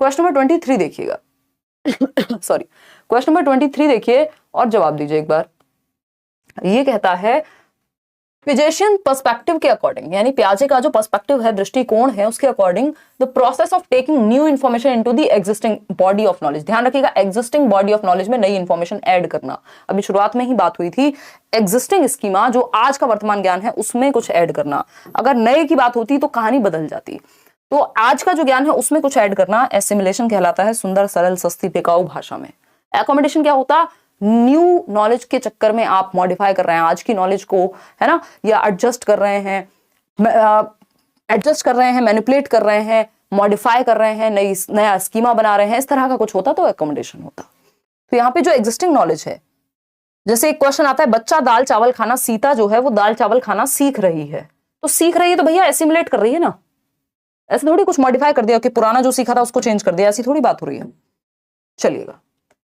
Question number 23 देखिएगा। Sorry, question number 23 देखिए और जवाब दीजिए एक बार। ये कहता है पिजेशियन पर्सपेक्टिव के अकॉर्डिंग, यानी पियाजे का जो पर्सपेक्टिव है, दृष्टिकोण है, उसके according the process of taking new information into the existing body of knowledge. ध्यान रखिएगा, एग्जिस्टिंग बॉडी ऑफ नॉलेज में नई इंफॉर्मेशन ऐड करना। अभी शुरुआत में ही बात हुई थी, एग्जिस्टिंग स्कीमा जो आज का वर्तमान ज्ञान है उसमें कुछ ऐड करना। अगर नए की बात होती तो कहानी बदल जाती। तो आज का जो ज्ञान है उसमें कुछ ऐड करना एसिमिलेशन कहलाता है, सुंदर सरल सस्ती टिकाऊ भाषा में। एकोमोडेशन क्या होता, न्यू नॉलेज के चक्कर में आप मॉडिफाई कर रहे हैं आज की नॉलेज को, है ना, या एडजस्ट कर रहे हैं, मैनिपुलेट कर रहे हैं, मॉडिफाई कर रहे हैं, नया स्कीमा बना रहे हैं, इस तरह का कुछ होता तो एकोमोडेशन होता। तो यहाँ पे जो एग्जिस्टिंग नॉलेज है, जैसे एक क्वेश्चन आता है बच्चा दाल चावल खाना, सीता जो है वो दाल चावल खाना सीख रही है। तो सीख रही है तो भैया एसिमुलेट कर रही है ना, ऐसे थोड़ी कुछ मॉडिफाई कर दिया कि पुराना जो सीखा था उसको चेंज कर दिया, ऐसी थोड़ी बात हो रही है। चलिएगा,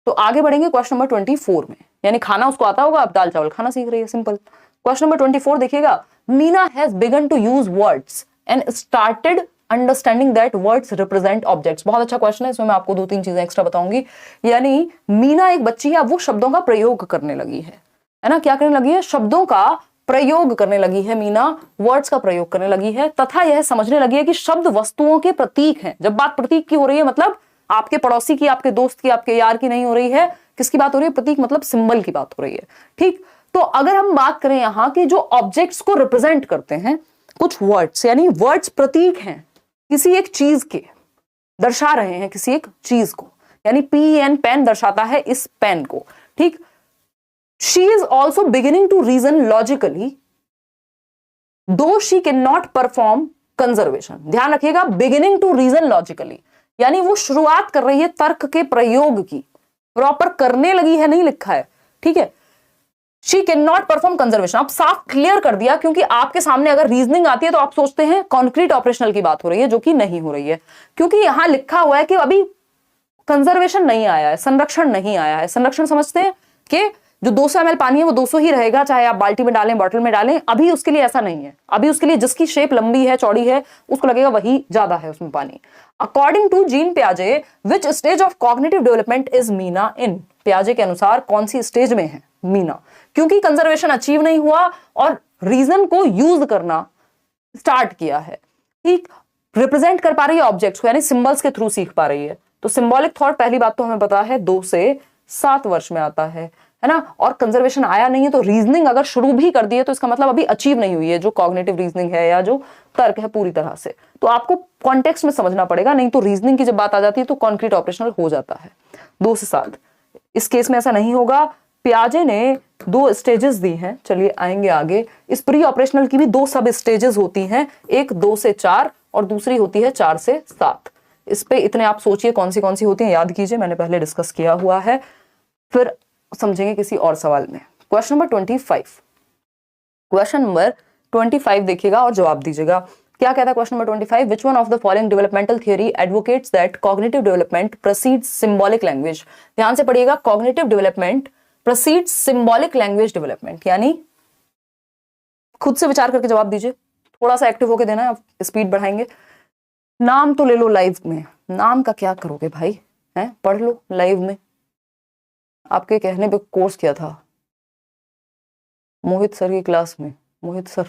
तो आगे बढ़ेंगे क्वेश्चन नंबर 24 में, यानी खाना उसको आता होगा, अब दाल चावल खाना सीख रही है, सिंपल। क्वेश्चन नंबर 24 देखिएगा, Meena has begun to use words and started understanding that words represent objects. बहुत अच्छा क्वेश्चन है, इसमें मैं आपको 2-3 चीजें एक्स्ट्रा बताऊंगी। यानी मीना एक बच्ची है, वो शब्दों का प्रयोग करने लगी है ना, क्या करने लगी है, शब्दों का प्रयोग करने लगी है मीना, वर्ड्स का प्रयोग करने लगी है, तथा यह समझने लगी है कि शब्द वस्तुओं के प्रतीक हैं। जब बात प्रतीक की हो रही है, मतलब आपके पड़ोसी की, आपके दोस्त की, आपके यार की नहीं हो रही है, किसकी बात हो रही है, प्रतीक मतलब सिंबल की बात हो रही है, ठीक। तो अगर हम बात करें यहां की जो ऑब्जेक्ट्स को रिप्रेजेंट करते हैं कुछ वर्ड्स, यानी वर्ड्स प्रतीक हैं किसी एक चीज के, दर्शा रहे हैं किसी एक चीज को, यानी पेन, पेन दर्शाता है इस पेन को, ठीक। She is also beginning to reason logically though she can not perform conservation. ध्यान रखिएगा, बिगिनिंग टू रीजन लॉजिकली, यानी वो शुरुआत कर रही है तर्क के प्रयोग की, प्रॉपर करने लगी है नहीं लिखा है, ठीक है। She can not perform conservation, आप साफ क्लियर कर दिया, क्योंकि आपके सामने अगर रीजनिंग आती है तो आप सोचते हैं कॉन्क्रीट ऑपरेशनल की बात हो रही है, जो कि नहीं हो रही है, क्योंकि यहां लिखा हुआ है कि अभी कंजर्वेशन नहीं आया है, संरक्षण नहीं आया है। संरक्षण समझते हैं कि जो 200 ml पानी है वो 200 ही रहेगा, चाहे आप बाल्टी में डालें, बॉटल में डालें, अभी उसके लिए ऐसा नहीं है। अभी उसके लिए जिसकी शेप लंबी है, चौड़ी है, उसको लगेगा वही ज्यादा है उसमें पानी। अकॉर्डिंग टू जीन पियाजे, which stage of cognitive development is Meena in. पियाजे के अनुसार कौन सी स्टेज में है मीना, क्योंकि कंजर्वेशन अचीव नहीं हुआ और रीजन को यूज करना स्टार्ट किया है, ठीक। रिप्रेजेंट कर पा रही है ऑब्जेक्ट्स को, यानी सिंबल्स के थ्रू सीख पा रही है। तो सिंबॉलिक थॉट, पहली बात तो हमें पता है 2 से 7 वर्ष में आता है ना, और कंजर्वेशन आया नहीं है, तो रीजनिंग अगर शुरू भी कर दी है तो इसका मतलब अभी अचीव नहीं हुई है जो कॉग्निटिव रीजनिंग है या जो तर्क है पूरी तरह से। तो आपको कॉन्टेक्स्ट में समझना पड़ेगा, नहीं तो रीजनिंग की जब बात आ जाती है तो कॉन्क्रीट ऑपरेशनल हो जाता है। 2 से 7, इस केस में ऐसा नहीं होगा। पियाजे ने 2 स्टेजेस दी हैं, चलिए आएंगे आगे। इस प्री ऑपरेशनल की भी 2 सब स्टेजेस होती हैं, एक 2 से 4 और दूसरी होती है 4 से 7। इस पे इतने आप सोचिए कौन सी होती हैं, याद कीजिए, मैंने पहले डिस्कस किया हुआ है, फिर समझेंगे किसी और सवाल में। क्वेश्चन नंबर 25, क्वेश्चन नंबर 25 देखिएगा और जवाब दीजिएगा। क्या कहता है question number 25, which one of the following developmental theory advocates that cognitive development proceeds symbolic language. ध्यान से पढ़िएगा, cognitive development proceeds symbolic language development, यानी खुद से विचार करके जवाब दीजिए, थोड़ा सा एक्टिव होकर देना है, स्पीड बढ़ाएंगे। नाम तो ले लो लाइव में, नाम का क्या करोगे भाई, हैं, पढ़ लो लाइव में। आपके कहने पे कोर्स किया था मोहित सर की क्लास में, मोहित सर,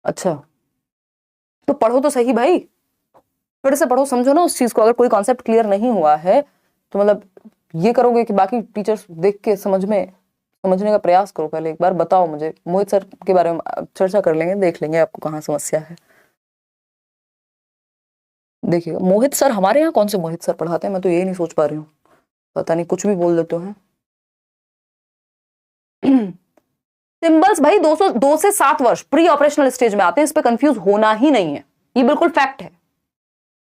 अच्छा तो पढ़ो तो सही भाई, फिर से पढ़ो, समझो ना उस चीज को। अगर कोई कॉन्सेप्ट क्लियर नहीं हुआ है तो मतलब ये करोगे कि बाकी टीचर्स देख के समझने का प्रयास करो। पहले एक बार बताओ मुझे, मोहित सर के बारे में चर्चा कर लेंगे, देख लेंगे आपको कहाँ समस्या है। देखिएगा, मोहित सर हमारे यहाँ कौन से मोहित सर पढ़ाते हैं, मैं तो यही नहीं सोच पा रही हूँ, पता नहीं कुछ भी बोल देते हैं। सिंबल्स भाई 2 से 7 वर्ष प्री ऑपरेशनल स्टेज में आते हैं, इस पे कंफ्यूज होना ही नहीं है, ये बिल्कुल फैक्ट है।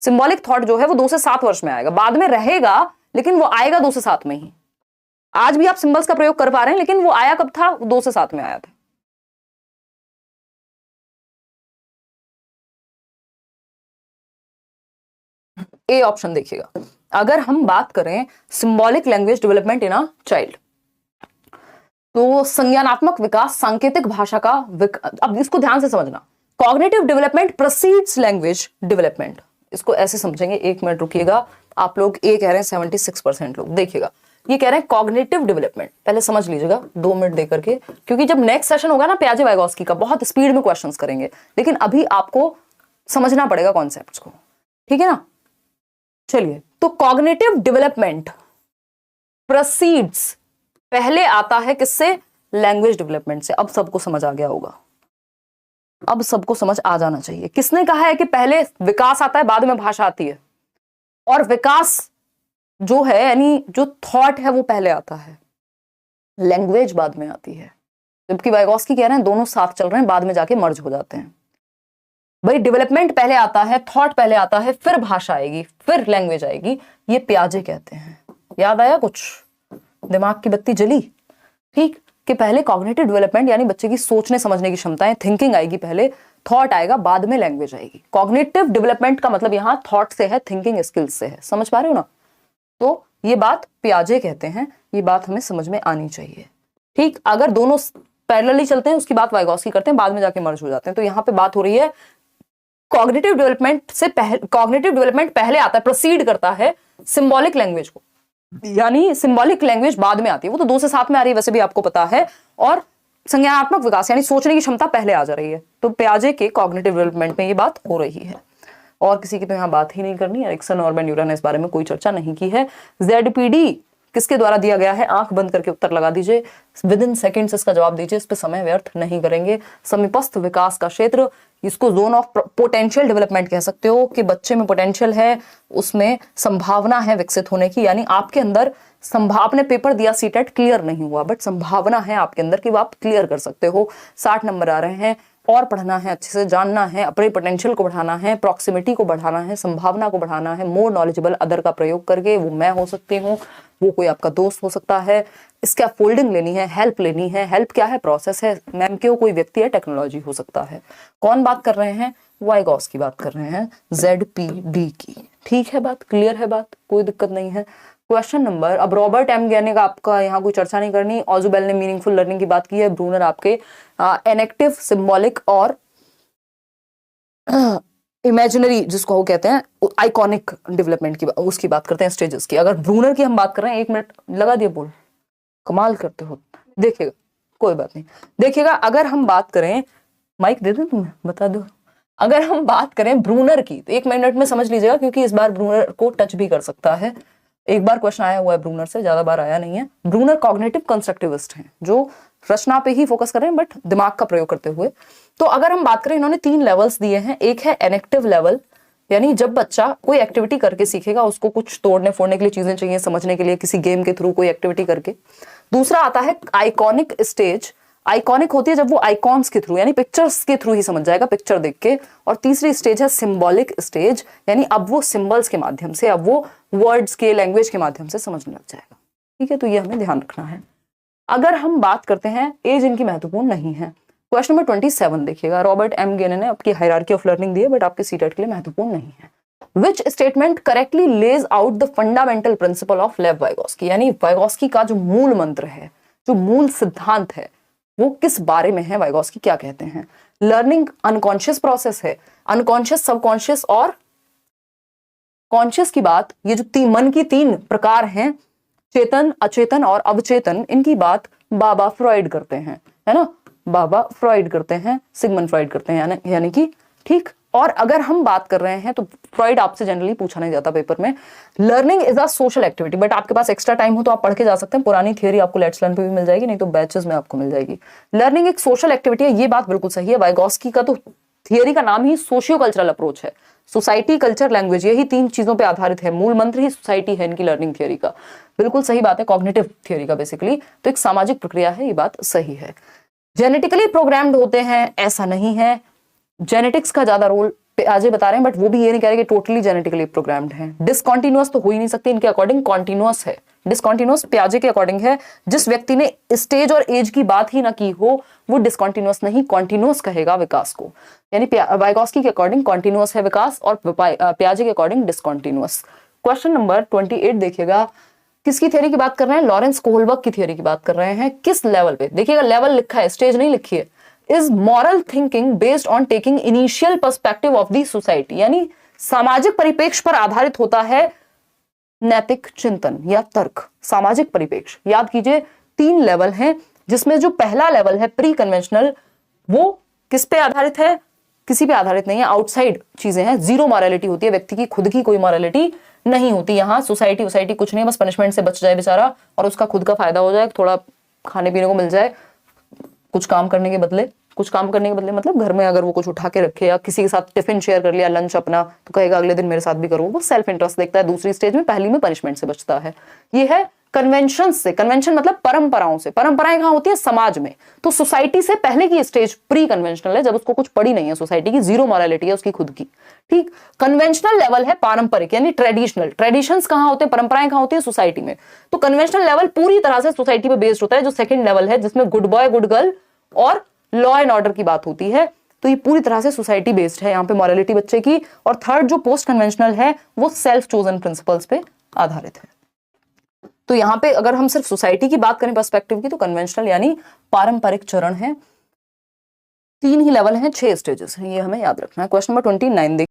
सिंबॉलिक थॉट जो है वो 2 से 7 वर्ष में आएगा, बाद में रहेगा लेकिन वो आएगा 2 से 7 में ही। आज भी आप सिंबल्स का प्रयोग कर पा रहे हैं, लेकिन वो आया कब था, 2 से 7 में आया था। ए ऑप्शन देखिएगा। अगर हम बात करें symbolic language development in a child, तो संज्ञानात्मक विकास सांकेतिक भाषा का अब इसको ध्यान से समझना, cognitive development proceeds language development, इसको ऐसे समझेंगे, 1 मिनट रुकिएगा। आप लोग ए कह रहे हैं 76% लोग, देखिएगा ये कह रहे हैं कॉग्निटिव डेवलपमेंट, पहले समझ लीजिएगा 2 मिनट दे करके, क्योंकि जब नेक्स्ट सेशन होगा ना पियाजे वाइगोस्की का, बहुत स्पीड में क्वेश्चंस करेंगे, लेकिन अभी आपको समझना पड़ेगा कॉन्सेप्ट्स को, ठीक है ना। चलिए, तो कॉग्निटिव डेवलपमेंट प्रोसीड्स, पहले आता है किससे, लैंग्वेज डेवलपमेंट से। अब सबको समझ आ गया होगा, अब सबको समझ आ जाना चाहिए। किसने कहा है कि पहले विकास आता है बाद में भाषा आती है, और विकास जो है यानी जो थॉट है वो पहले आता है, लैंग्वेज बाद में आती है। जबकि वाइगोस्की कह रहे हैं दोनों साथ चल रहे हैं, बाद में जाके मर्ज हो जाते हैं। भाई डेवलपमेंट पहले आता है, थॉट पहले आता है, फिर भाषा आएगी, फिर लैंग्वेज आएगी, ये पियाजे कहते हैं। याद आया कुछ, दिमाग की बत्ती जली, ठीक, कि पहले कॉग्निटिव डेवलपमेंट यानी बच्चे की सोचने समझने की क्षमताएं, थिंकिंग आएगी पहले, थॉट आएगा, बाद में लैंग्वेज आएगी। कॉग्निटिव डेवलपमेंट का मतलब यहाँ थॉट से है, थिंकिंग स्किल्स से है, समझ पा रहे हो ना। तो ये बात पियाजे कहते हैं, ये बात हमें समझ में आनी चाहिए, ठीक। अगर दोनों पैरेलली चलते हैं, उसकी बात वाइगोस्की करते हैं, बाद में जाके मर्ज हो जाते हैं। तो यहाँ पे बात हो रही है कॉग्निटिव डेवलपमेंट से पहले, कॉग्निटिव डेवलपमेंट पहले आता है, प्रोसीड करता है सिंबॉलिक लैंग्वेज को, यानी सिंबॉलिक लैंग्वेज बाद में आती है। वो तो 2 से 7 में आ रही है, वैसे भी आपको पता है। और संज्ञानात्मक विकास यानी सोचने की क्षमता पहले आ जा रही है। तो पियाजे के कॉग्निटिव डेवलपमेंट में ये बात हो रही है, और किसी की तो यहाँ बात ही नहीं करनी। एरिक्सन और बेन न्यूरन ने इस बारे में कोई चर्चा नहीं की है। ZPD किसके द्वारा दिया गया है, आंख बंद करके उत्तर लगा दीजिए, विद इन सेकेंड्स इसका जवाब दीजिए, इस पे समय व्यर्थ नहीं करेंगे। समीपस्थ विकास का क्षेत्र, इसको जोन ऑफ पोटेंशियल डेवलपमेंट कह सकते हो, कि बच्चे में पोटेंशियल है, उसमें संभावना है विकसित होने की, यानी आपके अंदर आपने पेपर दिया सीटेट, क्लियर नहीं हुआ, बट संभावना है आपके अंदर कि वो आप क्लियर कर सकते हो। 60 नंबर आ रहे हैं, और पढ़ना है, अच्छे से जानना है, अपने पोटेंशियल को बढ़ाना है, प्रॉक्सिमिटी को बढ़ाना है, संभावना को बढ़ाना है, मोर नॉलेजेबल अदर का प्रयोग करके। वो मैं हो सकती हूँ, वो कोई आपका दोस्त हो सकता है, इसका फोल्डिंग लेनी है, हेल्प लेनी है। हेल्प क्या है, प्रोसेस है। मैम क्यों, कोई व्यक्ति है, टेक्नोलॉजी हो सकता है। कौन बात कर रहे हैं, वाइगोस्की की बात कर रहे हैं, ZPD की, ठीक है, बात क्लियर है, बात कोई दिक्कत नहीं है। क्वेश्चन नंबर, अब रॉबर्ट एम ज्ञानी का आपका यहाँ कोई चर्चा नहीं करनी। ऑजुबेल ने मीनिंगफुल लर्निंग की बात की है। ब्रूनर आपके एनेक्टिव, सिंबॉलिक और इमेजिनरी, जिसको वो कहते हैं आइकॉनिक डेवलपमेंट की, उसकी बात करते हैं, स्टेजेस की। अगर ब्रूनर की हम बात कर रहे हैं, 1 मिनट लगा दिए, बोल, कमाल करते हो। देखिएगा, कोई बात नहीं, देखिएगा, अगर हम बात करें, माइक दे दें तुम्हें, बता दो, अगर हम बात करें ब्रूनर की, तो 1 मिनट में समझ लीजिएगा, क्योंकि इस बार ब्रूनर को टच भी कर सकता है। एक बार क्वेश्चन आया हुआ है ब्रूनर से, ज्यादा बार आया नहीं है। ब्रूनर कॉग्निटिव कंस्ट्रक्टिविस्ट हैं, जो रचना पे ही फोकस कर रहे हैं, बट दिमाग का प्रयोग करते हुए। तो अगर हम बात करें, इन्होंने 3 लेवल्स दिए हैं। एक है एनेक्टिव लेवल, यानी जब बच्चा कोई एक्टिविटी करके सीखेगा, उसको कुछ तोड़ने फोड़ने के लिए चीजें चाहिए समझने के लिए, किसी गेम के थ्रू कोई एक्टिविटी करके। दूसरा आता है आइकॉनिक स्टेज, आइकॉनिक होती है जब वो आइकॉन्स के थ्रू यानी पिक्चर्स के थ्रू ही समझ जाएगा, पिक्चर देख के। और तीसरी स्टेज है सिंबॉलिक स्टेज, यानी अब वो सिंबल्स के माध्यम से, अब वो वर्ड्स के, लैंग्वेज के माध्यम से समझने लग जाएगा, ठीक है। तो ये हमें ध्यान रखना है। अगर हम बात करते हैं, एज इनकी महत्वपूर्ण नहीं है। क्वेश्चन नंबर 27 देखिएगा, रॉबर्ट एम गेने ने आपकी हायरार्की ऑफ लर्निंग दी है, बट आपके सीटेट के लिए महत्वपूर्ण नहीं है। Which statement correctly lays out the fundamental principle of Lev Vygotsky, यानी वाइगोस्की का जो मूल मंत्र है, जो मूल सिद्धांत है, वो किस बारे में है, वाइगोस्की क्या कहते हैं। लर्निंग अनकॉन्शियस प्रोसेस है, अनकॉन्शियस, सबकॉन्शियस और कॉन्शियस की बात, ये जो मन की 3 प्रकार हैं, चेतन, अचेतन और अवचेतन, इनकी बात बाबा फ्रॉइड करते हैं, है ना, बाबा फ्रॉइड करते हैं, सिगमंड फ्रॉइड करते हैं, यानी कि, ठीक। और अगर हम बात कर रहे हैं, तो फ्रॉइड आपसे जनरली पूछा नहीं जाता पेपर में। Learning is a social activity, but आपके पास एक्स्ट्रा टाइम हो तो आप पढ़ के जा सकते हैं, पुरानी थियरी आपको लेट्स लर्न पे भी मिल जाएगी, नहीं तो बैचेस में आपको मिल जाएगी। लर्निंग एक सोशल एक्टिविटी है, ये बात बिल्कुल सही है। वाइगोस्की का तो थियरी का नाम ही सोशियो कल्चरल अप्रोच है, सोसाइटी, कल्चर, लैंग्वेज, यही 3 चीजों पे आधारित है। मूल मंत्र ही सोसाइटी है इनकी लर्निंग थियरी का, बिल्कुल सही बात है, कॉग्निटिव थियरी का बेसिकली। तो एक सामाजिक प्रक्रिया है, ये बात सही है। जेनेटिकली प्रोग्राम्ड होते हैं, ऐसा नहीं है। जेनेटिक्स का ज्यादा रोल पियाजे बता रहे हैं, बट वो भी ये नहीं कह रहे कि टोटली जेनेटिकली प्रोग्राम्ड है। डिसकॉन्टिन्यूअस तो हो ही नहीं सकती, इनके अकॉर्डिंग कॉन्टिन्यूअस है। डिसकॉन्टिन्यूअस पियाजे के अकॉर्डिंग है, जिस व्यक्ति ने स्टेज और एज की बात ही ना की हो, वो डिसकॉन्टिन्यूअस नहीं, कॉन्टिन्यूअस कहेगा विकास को। यानी वाइगोस्की के अकॉर्डिंग कॉन्टिन्यूअस है विकास, और पियाजे के अकॉर्डिंग डिसकॉन्टिन्यूअस। क्वेश्चन नंबर 28 देखिएगा, किसकी थियरी की बात कर रहे हैं, लॉरेंस कोहलबर्ग की थियरी की बात कर रहे हैं। किस लेवल पे, देखिएगा लेवल लिखा है, स्टेज नहीं लिखी है। Is moral thinking based on taking initial perspective of the society, यानी सामाजिक परिप्रेक्ष्य पर आधारित होता है नैतिक चिंतन या तर्क। सामाजिक परिप्रेक्ष्य याद कीजिए 3 लेवल हैं, जिसमें जो पहला लेवल है प्री कन्वेंशनल, वो किस पे आधारित है? किसी पे आधारित नहीं है, आउटसाइड चीजें हैं, जीरो मॉरलिटी होती है, व्यक्ति की खुद की कोई मॉरलिटी नहीं होती। यहाँ सोसाइटी कुछ नहीं, बस पनिशमेंट से बच जाए बेचारा और उसका खुद का फायदा हो जाए, थोड़ा खाने पीने को मिल जाए, कुछ काम करने के बदले मतलब घर में अगर वो कुछ उठा के रखे या किसी के साथ टिफिन शेयर कर लिया, लंच अपना, तो कहेगा अगले दिन मेरे साथ भी करो। वो सेल्फ इंटरेस्ट देखता है दूसरी स्टेज में, पहली में पनिशमेंट से बचता है। ये है कन्वेंशन से। कन्वेंशन मतलब परंपराओं से। परंपराएं कहाँ होती है? समाज में। तो सोसाइटी से पहले की स्टेज प्री कन्वेंशनल है, जब उसको कुछ पड़ी नहीं है सोसाइटी की, जीरो मॉरलिटी है उसकी खुद की। ठीक। कन्वेंशनल लेवल है पारंपरिक यानी ट्रेडिशनल। ट्रेडिशंस कहाँ होते हैं? परंपराएं कहाँ होती है? सोसाइटी में। तो कन्वेंशनल लेवल पूरी तरह से सोसाइटी पे बेस्ड होता है, जो सेकंड लेवल है, जिसमें गुड बॉय गुड गर्ल और लॉ एंड ऑर्डर की बात होती है। तो ये पूरी तरह से सोसाइटी बेस्ड है यहाँ पे मॉरलिटी बच्चे की। और थर्ड जो पोस्ट कन्वेंशनल है वो सेल्फ चोजन प्रिंसिपल्स पे आधारित है। तो यहाँ पे अगर हम सिर्फ सोसाइटी की बात करें पर्सपेक्टिव की, तो कन्वेंशनल यानी पारंपरिक चरण है। 3 ही लेवल हैं, 6 स्टेजेस हैं, ये हमें याद रखना है। क्वेश्चन नंबर 29 देखिए।